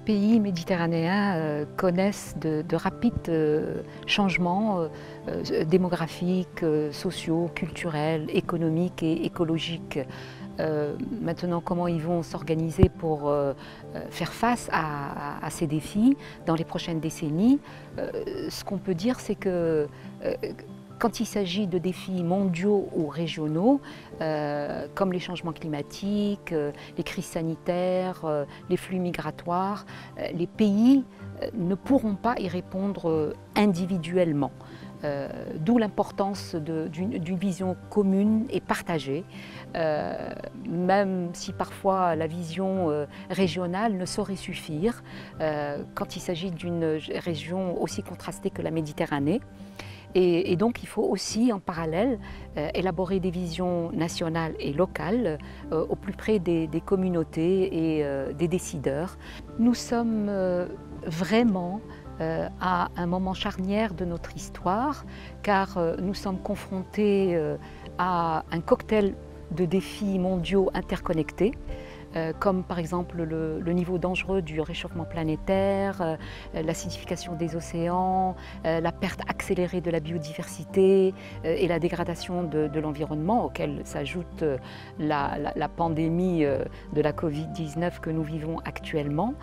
pays méditerranéens connaissent de rapides changements démographiques, sociaux, culturels, économiques et écologiques. Maintenant, comment ils vont s'organiser pour faire face à ces défis dans les prochaines décennies? Ce qu'on peut dire, c'est que quand il s'agit de défis mondiaux ou régionaux, comme les changements climatiques, les crises sanitaires, les flux migratoires, les pays ne pourront pas y répondre individuellement. D'où l'importance d'une vision commune et partagée, même si parfois la vision régionale ne saurait suffire quand il s'agit d'une région aussi contrastée que la Méditerranée. Et donc il faut aussi en parallèle élaborer des visions nationales et locales au plus près des communautés et des décideurs. Nous sommes vraiment à un moment charnière de notre histoire, car nous sommes confrontés à un cocktail de défis mondiaux interconnectés, comme par exemple le niveau dangereux du réchauffement planétaire, l'acidification des océans, la perte accélérée de la biodiversité et la dégradation de l'environnement, auquel s'ajoute la pandémie de la Covid-19 que nous vivons actuellement.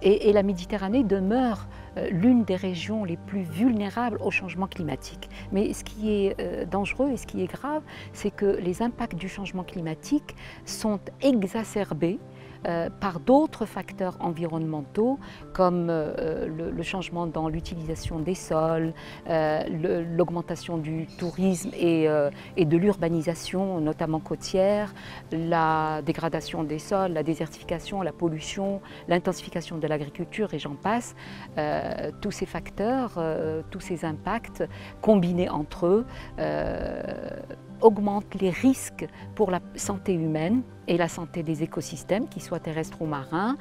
Et la Méditerranée demeure l'une des régions les plus vulnérables au changement climatique. Mais ce qui est dangereux et ce qui est grave, c'est que les impacts du changement climatique sont exacerbés par d'autres facteurs environnementaux comme le changement dans l'utilisation des sols, l'augmentation du tourisme et de l'urbanisation, notamment côtière, la dégradation des sols, la désertification, la pollution, l'intensification de l'agriculture et j'en passe. Tous ces facteurs, tous ces impacts combinés entre eux augmentent les risques pour la santé humaine et la santé des écosystèmes, qu'ils soient terrestres ou marins,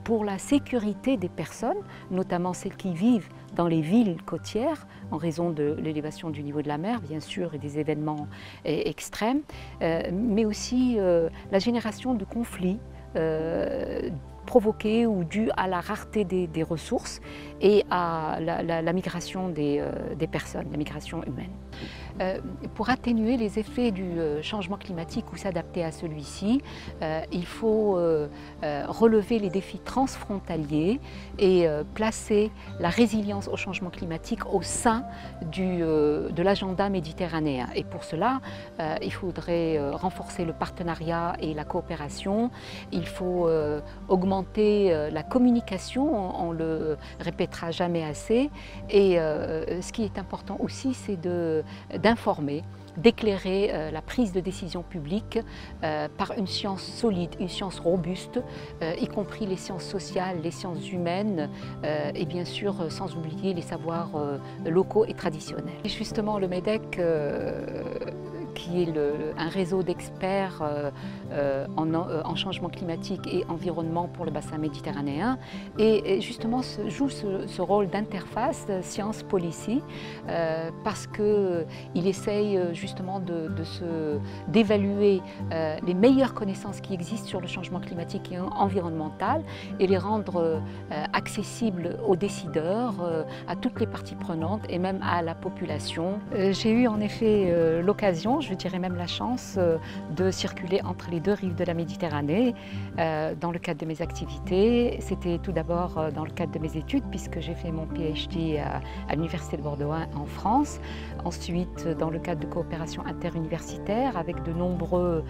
pour la sécurité des personnes, notamment celles qui vivent dans les villes côtières, en raison de l'élévation du niveau de la mer, bien sûr, et des événements extrêmes, mais aussi la génération de conflits provoqués ou dus à la rareté des ressources et à la migration des personnes, la migration humaine. Pour atténuer les effets du changement climatique ou s'adapter à celui-ci, il faut relever les défis transfrontaliers et placer la résilience au changement climatique au sein de l'agenda méditerranéen. Et pour cela, il faudrait renforcer le partenariat et la coopération. Il faut augmenter la communication, on le répétera jamais assez. Et ce qui est important aussi, c'est d'informer, d'éclairer la prise de décision publique par une science solide, une science robuste, y compris les sciences sociales, les sciences humaines et bien sûr sans oublier les savoirs locaux et traditionnels. Et justement le MEDEC qui est un réseau d'experts en changement climatique et environnement pour le bassin méditerranéen et justement joue ce rôle d'interface science-policy parce qu'il essaye justement d'évaluer les meilleures connaissances qui existent sur le changement climatique et environnemental et les rendre accessibles aux décideurs, à toutes les parties prenantes et même à la population. J'ai eu en effet l'occasion, je dirais même la chance, de circuler entre les deux rives de la Méditerranée dans le cadre de mes activités. C'était tout d'abord dans le cadre de mes études puisque j'ai fait mon PhD à l'Université de Bordeaux en France. Ensuite, dans le cadre de coopération interuniversitaire avec de nombreux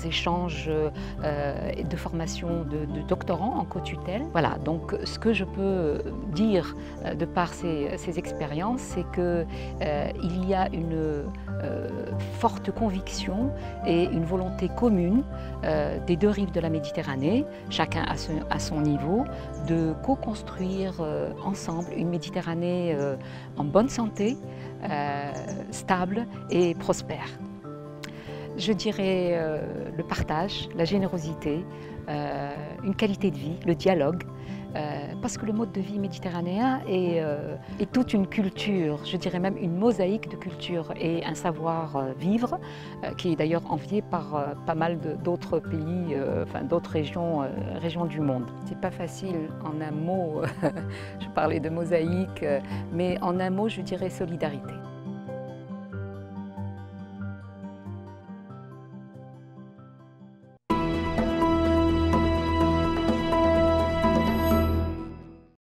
échanges de formation de doctorants en co-tutelle. Voilà, donc ce que je peux dire de par ces expériences, c'est qu'il y a une forte conviction et une volonté commune des deux rives de la Méditerranée, chacun à son niveau, de co-construire ensemble une Méditerranée en bonne santé, stable et prospère. Je dirais le partage, la générosité, une qualité de vie, le dialogue, parce que le mode de vie méditerranéen est toute une culture, je dirais même une mosaïque de cultures et un savoir-vivre qui est d'ailleurs envié par pas mal d'autres pays, enfin d'autres régions du monde. C'est pas facile en un mot, je parlais de mosaïque, mais en un mot je dirais solidarité.